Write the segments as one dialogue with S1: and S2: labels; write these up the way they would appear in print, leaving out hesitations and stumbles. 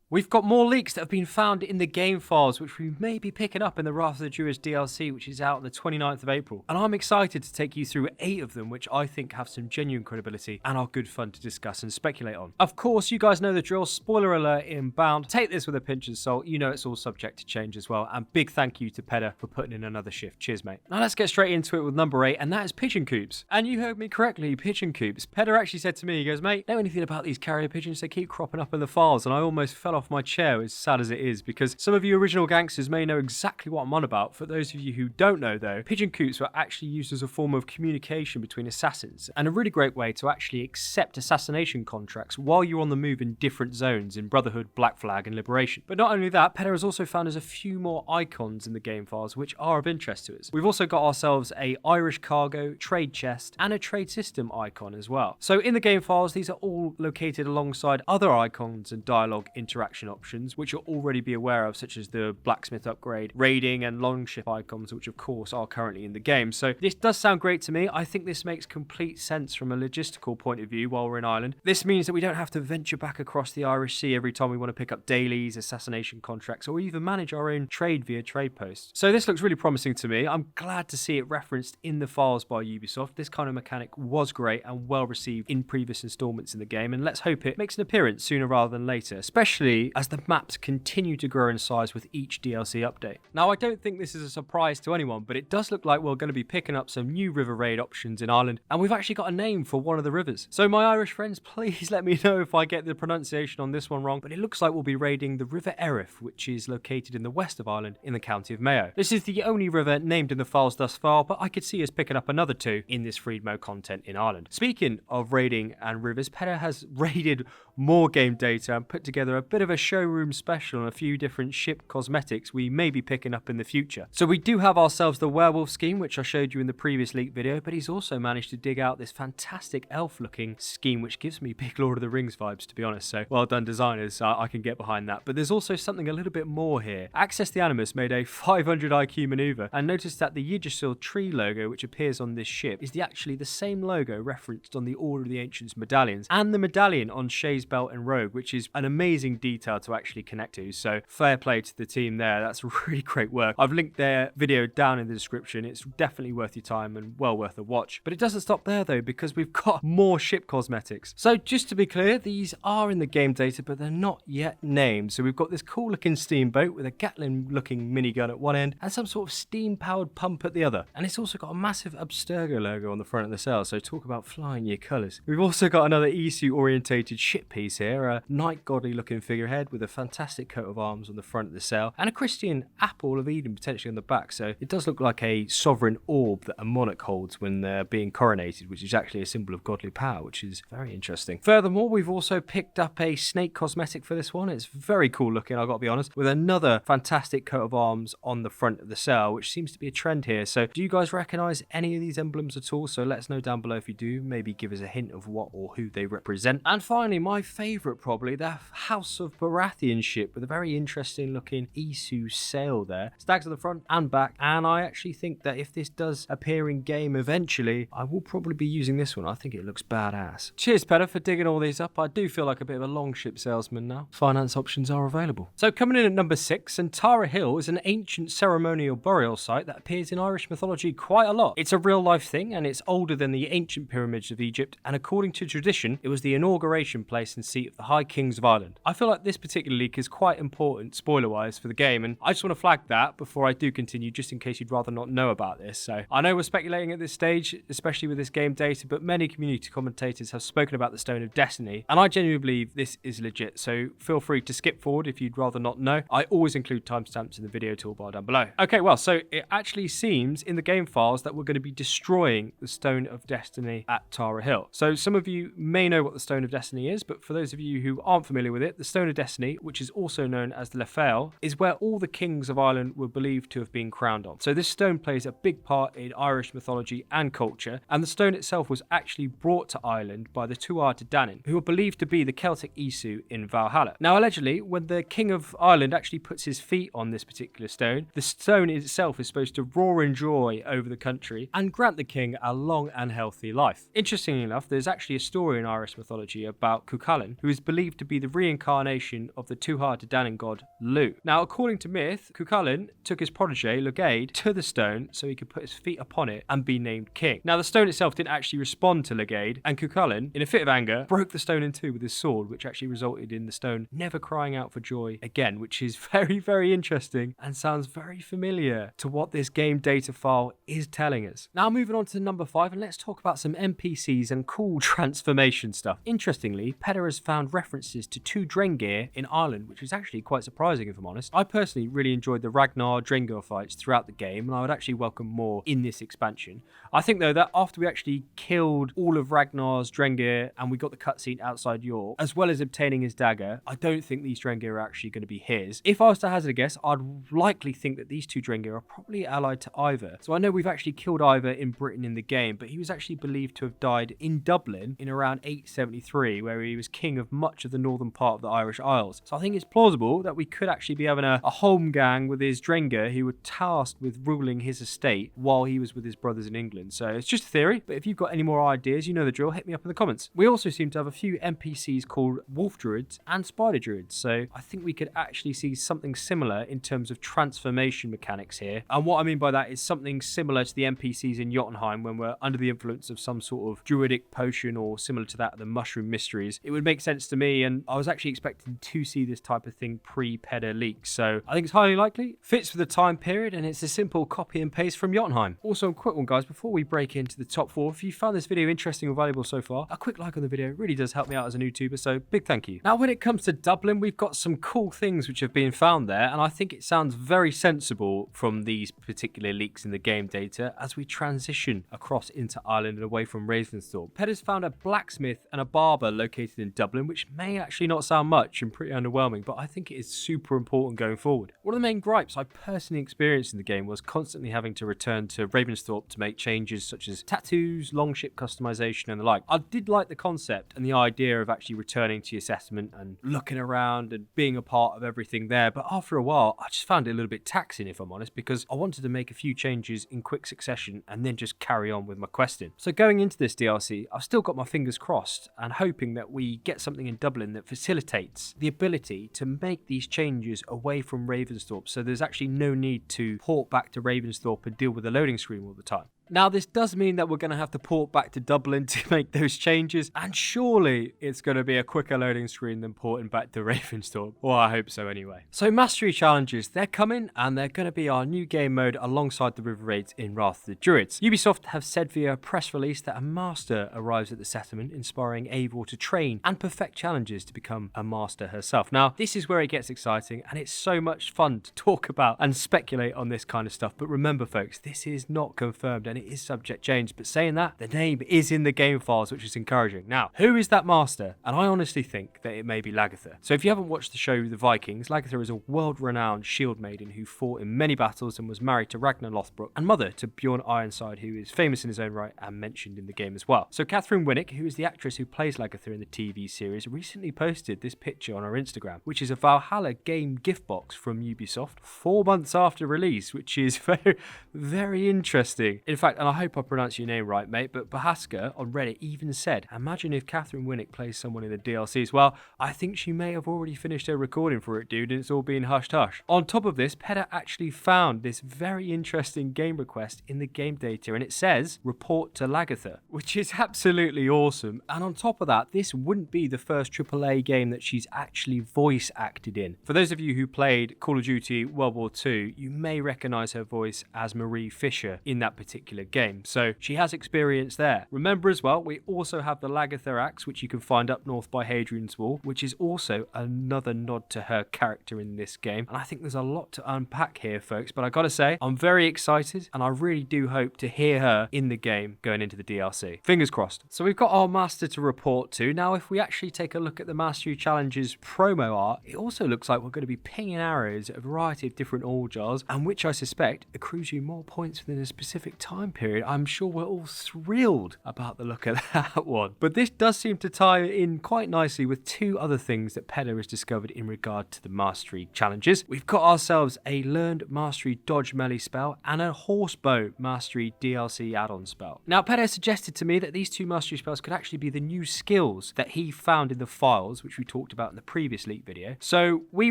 S1: We've got more leaks that have been found in the game files, which we may be picking up in the Wrath of the Druids DLC, which is out on the 29th of April. And I'm excited to take you through 8 of them, which I think have some genuine credibility and are good fun to discuss and speculate on. Of course, you guys know the drill. Spoiler alert inbound. Take this with a pinch of salt. You know it's all subject to change as well. And big thank you to Pedder for putting in another shift. Cheers, mate. Now let's get straight into it with number 8, and that is Pigeon Coops. And you heard me correctly, Pigeon Coops. Pedder actually said to me, he goes, mate, know anything about these carrier pigeons? They keep cropping up in the files, and I almost fell off my chair, as sad as it is, because some of you original gangsters may know exactly what I'm on about. For those of you who don't know though, Pigeon Coops were actually used as a form of communication between assassins, and a really great way to actually accept assassination contracts while you're on the move in different zones in Brotherhood, Black Flag and Liberation. But not only that, Pedder has also found us a few more icons in the game files which are of interest to us. We've also got ourselves a Irish cargo, trade chest and a trade system icon as well. So in the game files, these are all located alongside other icons and dialogue interaction options which you'll already be aware of, such as the blacksmith upgrade, raiding and longship icons, which of course are currently in the game. So this does sound great to me. I think this makes complete sense from a logistical point of view while we're in Ireland. This means that we don't have to venture back across the Irish Sea every time we want to pick up dailies, assassination contracts, or even manage our own trade via trade posts. So this looks really promising to me. I'm glad to see it referenced in the files by Ubisoft. This kind of mechanic was great and well received in previous installments in the game, and let's hope it makes an appearance sooner rather than later, especially as the maps continue to grow in size with each DLC update. Now, I don't think this is a surprise to anyone, but it does look like we're going to be picking up some new river raid options in Ireland, and we've actually got a name for one of the rivers. So my Irish friends, please let me know if I get the pronunciation on this one wrong, but it looks like we'll be raiding the River Erriff, which is located in the west of Ireland in the county of Mayo. This is the only river named in the files thus far, but I could see us picking up another 2 in this freed mode content in Ireland. Speaking of raiding and rivers, Pedder has raided more game data and put together a bit of a showroom special on a few different ship cosmetics we may be picking up in the future. So we do have ourselves the werewolf scheme, which I showed you in the previous leak video, but he's also managed to dig out this fantastic elf looking scheme, which gives me big Lord of the Rings vibes, to be honest. So well done designers, I can get behind that. But there's also something a little bit more here. Access the Animus made a 500 IQ maneuver, and notice that the Yggdrasil tree logo which appears on this ship is actually the same logo referenced on the Order of the Ancients medallions, and the medallion on Shay's belt and robe, which is an amazing detail to actually connect to. So fair play to the team there. That's really great work. I've linked their video down in the description. It's definitely worth your time and well worth a watch. But it doesn't stop there though, because we've got more ship cosmetics. So just to be clear, these are in the game data, but they're not yet named. So we've got this cool looking steamboat with a Gatling looking minigun at one end and some sort of steam powered pump at the other. And it's also got a massive Abstergo logo on the front of the sail. So talk about flying your colours. We've also got another Isu orientated ship piece here, a night godly looking figurehead with a fantastic coat of arms on the front of the sail and a Christian apple of Eden potentially on the back. So it does look like a sovereign orb that a monarch holds when they're being coronated, which is actually a symbol of godly power, which is very interesting. Furthermore, we've also picked up a snake cosmetic for this one. It's very cool looking, I've got to be honest, with another fantastic coat of arms on the front of the sail, which seems to be a trend here. So do you guys recognize any of these emblems at all? So let us know down below if you do. Maybe give us a hint of what or who they represent. And finally, my favourite probably, the House of Baratheon ship with a very interesting looking Isu sail there. Stags on the front and back, and I actually think that if this does appear in game eventually, I will probably be using this one. I think it looks badass. Cheers, Pedder, for digging all these up. I do feel like a bit of a longship salesman now. Finance options are available. So coming in at number 6, Tara Hill is an ancient ceremonial burial site that appears in Irish mythology quite a lot. It's a real life thing, and it's older than the ancient pyramids of Egypt, and according to tradition, it was the inauguration place and seat of the High Kings of Ireland. I feel like this particular leak is quite important, spoiler-wise, for the game, and I just want to flag that before I do continue, just in case you'd rather not know about this. So I know we're speculating at this stage, especially with this game data, but many community commentators have spoken about the Stone of Destiny, and I genuinely believe this is legit, so feel free to skip forward if you'd rather not know. I always include timestamps in the video toolbar down below. Okay, well, so it actually seems in the game files that we're going to be destroying the Stone of Destiny at Tara Hill. So some of you may know what the Stone of Destiny is, but for those of you who aren't familiar with it, the Stone of Destiny, which is also known as the Lefale, is where all the kings of Ireland were believed to have been crowned on. So this stone plays a big part in Irish mythology and culture, and the stone itself was actually brought to Ireland by the Tuatha Dé Danann, who are believed to be the Celtic Isu in Valhalla. Now, allegedly, when the King of Ireland actually puts his feet on this particular stone, the stone itself is supposed to roar in joy over the country and grant the king a long and healthy life. Interestingly enough, there's actually a story in Irish mythology about Coops Cuchulainn, who is believed to be the reincarnation of the two-hearted Danann god Lu. Now, according to myth, Cuchulainn took his protege, Lagertha, to the stone so he could put his feet upon it and be named king. Now, the stone itself didn't actually respond to Lagertha, and Cuchulainn, in a fit of anger, broke the stone in two with his sword, which actually resulted in the stone never crying out for joy again, which is very, very interesting and sounds very familiar to what this game data file is telling us. Now, moving on to number 5, and let's talk about some NPCs and cool transformation stuff. Interestingly, Peda has found references to 2 Drengr in Ireland, which is actually quite surprising if I'm honest. I personally really enjoyed the Ragnar Drengr fights throughout the game, and I would actually welcome more in this expansion. I think though that after we actually killed all of Ragnar's Drengr and we got the cutscene outside York, as well as obtaining his dagger, I don't think these Drengr are actually going to be his. If I was to hazard a guess, I'd likely think that these 2 Drengr are probably allied to Ivor. So I know we've actually killed Ivor in Britain in the game, but he was actually believed to have died in Dublin in around 873, where he was king of much of the northern part of the Irish Isles. So I think it's plausible that we could actually be having a home gang with his Drengr who were tasked with ruling his estate while he was with his brothers in England. So it's just a theory, but if you've got any more ideas, you know the drill, hit me up in the comments. We also seem to have a few NPCs called Wolf Druids and Spider Druids, so I think we could actually see something similar in terms of transformation mechanics here. And what I mean by that is something similar to the NPCs in Jotunheim when we're under the influence of some sort of druidic potion or similar to that of the Mushroom Mysteries. It would make sense to me, and I was actually expecting to see this type of thing pre-Peda leak, so I think it's highly likely, fits with the time period, and it's a simple copy and paste from Jotunheim. Also, a quick one guys, before we break into the top 4, if you found this video interesting or valuable so far, a quick like on the video really does help me out as a YouTuber, so big thank you. Now when it comes to Dublin, we've got some cool things which have been found there, and I think it sounds very sensible from these particular leaks in the game data as we transition across into Ireland and away from Ravensthorpe. Peda's found a blacksmith and a barber located in Dublin, which may actually not sound much and pretty underwhelming, but I think it is super important going forward. One of the main gripes I personally experienced in the game was constantly having to return to Ravensthorpe to make changes such as tattoos, longship customization and the like. I did like the concept and the idea of actually returning to your settlement and looking around and being a part of everything there, but after a while I just found it a little bit taxing if I'm honest, because I wanted to make a few changes in quick succession and then just carry on with my questing. So going into this DLC, I've still got my fingers crossed and hoping that we get something in Dublin that facilitates the ability to make these changes away from Ravensthorpe, so there's actually no need to port back to Ravensthorpe and deal with the loading screen all the time. Now, this does mean that we're going to have to port back to Dublin to make those changes, and surely it's going to be a quicker loading screen than porting back to Ravensthorpe. Well, I hope so anyway. So Mastery Challenges, they're coming, and they're going to be our new game mode alongside the River Raids in Wrath of the Druids. Ubisoft have said via a press release that a master arrives at the settlement, inspiring Eivor to train and perfect challenges to become a master herself. Now, this is where it gets exciting, and it's so much fun to talk about and speculate on this kind of stuff. But remember, folks, this is not confirmed, and it is subject change, but saying that, the name is in the game files, which is encouraging. Now, who is that master? And I honestly think that it may be Lagertha. So if you haven't watched the show The Vikings, Lagertha is a world-renowned shield maiden who fought in many battles and was married to Ragnar Lothbrok and mother to Bjorn Ironside, who is famous in his own right and mentioned in the game as well. So Catherine Winnick, who is the actress who plays Lagertha in the TV series, recently posted this picture on her Instagram, which is a Valhalla game gift box from Ubisoft 4 months after release, which is very, very interesting. In fact, and I hope I pronounced your name right, mate, but Bahaska on Reddit even said, imagine if Catherine Winnick plays someone in the DLCs. Well, I think she may have already finished her recording for it, dude, and it's all been hushed hush. On top of this, Peda actually found this very interesting game request in the game data, and it says, report to Lagertha, which is absolutely awesome. And on top of that, this wouldn't be the first AAA game that she's actually voice acted in. For those of you who played Call of Duty World War II, you may recognize her voice as Marie Fisher in that particular game. So she has experience there. Remember as well, we also have the Lagertha axe, which you can find up north by Hadrian's Wall, which is also another nod to her character in this game. And I think there's a lot to unpack here, folks, but I gotta say, I'm very excited and I really do hope to hear her in the game going into the DLC. Fingers crossed. So we've got our master to report to. Now, if we actually take a look at the Mastery Challenges promo art, it also looks like we're going to be pinging arrows at a variety of different ore jars, and which I suspect accrues you more points within a specific time time period, I'm sure we're all thrilled about the look of that one. But this does seem to tie in quite nicely with two other things that Pedder has discovered in regard to the mastery challenges. We've got ourselves a learned mastery dodge melee spell and a horsebow mastery DLC add-on spell. Now, Pedder suggested to me that these two mastery spells could actually be the new skills that he found in the files, which we talked about in the previous leak video. So we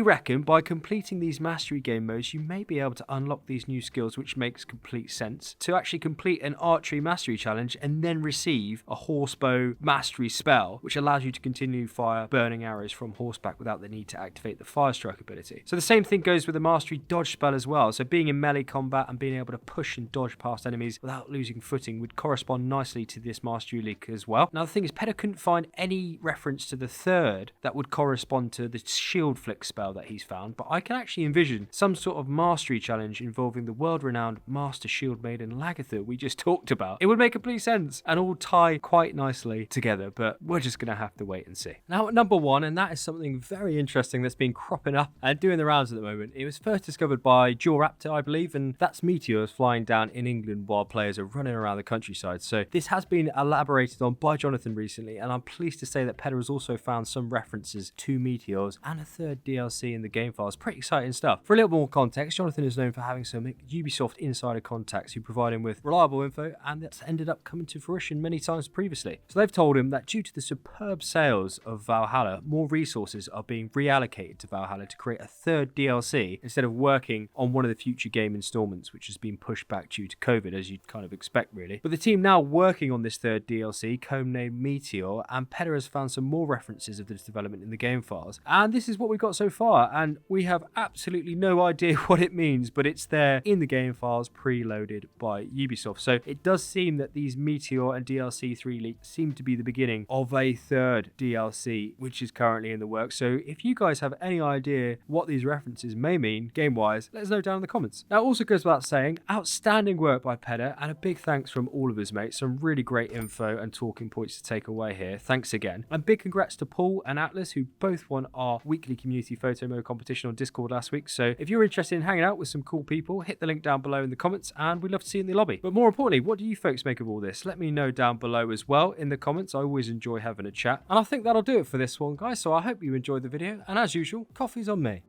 S1: reckon by completing these mastery game modes, you may be able to unlock these new skills, which makes complete sense, to actually complete an archery mastery challenge and then receive a horsebow mastery spell, which allows you to continue fire burning arrows from horseback without the need to activate the fire strike ability. So the same thing goes with the mastery dodge spell as well. So being in melee combat and being able to push and dodge past enemies without losing footing would correspond nicely to this mastery leak as well. Now the thing is, Pedder couldn't find any reference to the third that would correspond to the shield flick spell that he's found, but I can actually envision some sort of mastery challenge involving the world-renowned Master Shield Maiden Lagertha we just talked about. It would make complete sense and all tie quite nicely together, but we're just going to have to wait and see. Now at number one, and that is something very interesting that's been cropping up and doing the rounds at the moment. It was first discovered by JorRaptor, I believe, and that's meteors flying down in England while players are running around the countryside. So this has been elaborated on by Jonathan recently, and I'm pleased to say that Pedder has also found some references to meteors and a third DLC in the game files. Pretty exciting stuff. For a little more context, Jonathan is known for having some Ubisoft insider contacts who provide him with reliable info, and that's ended up coming to fruition many times previously. So they've told him that due to the superb sales of Valhalla, more resources are being reallocated to Valhalla to create a third DLC instead of working on one of the future game installments, which has been pushed back due to COVID, as you'd kind of expect really. But the team now working on this third DLC, codenamed Meteor, and Pedder has found some more references of this development in the game files. And this is what we've got so far, and we have absolutely no idea what it means, but it's there in the game files preloaded by Ubisoft. So it does seem that these Meteor and DLC 3 leaks seem to be the beginning of a third DLC, which is currently in the works. So if you guys have any idea what these references may mean game-wise, let us know down in the comments. Now, it also goes without saying, outstanding work by Pedder, and a big thanks from all of his mates. Some really great info and talking points to take away here. Thanks again. And big congrats to Paul and Atlas, who both won our weekly community photo mode competition on Discord last week. So if you're interested in hanging out with some cool people, hit the link down below in the comments, and we'd love to see you in the lobby. But more importantly, what do you folks make of all this? Let me know down below as well in the comments. I always enjoy having a chat. And I think that'll do it for this one, guys. So I hope you enjoyed the video, and as usual, coffee's on me.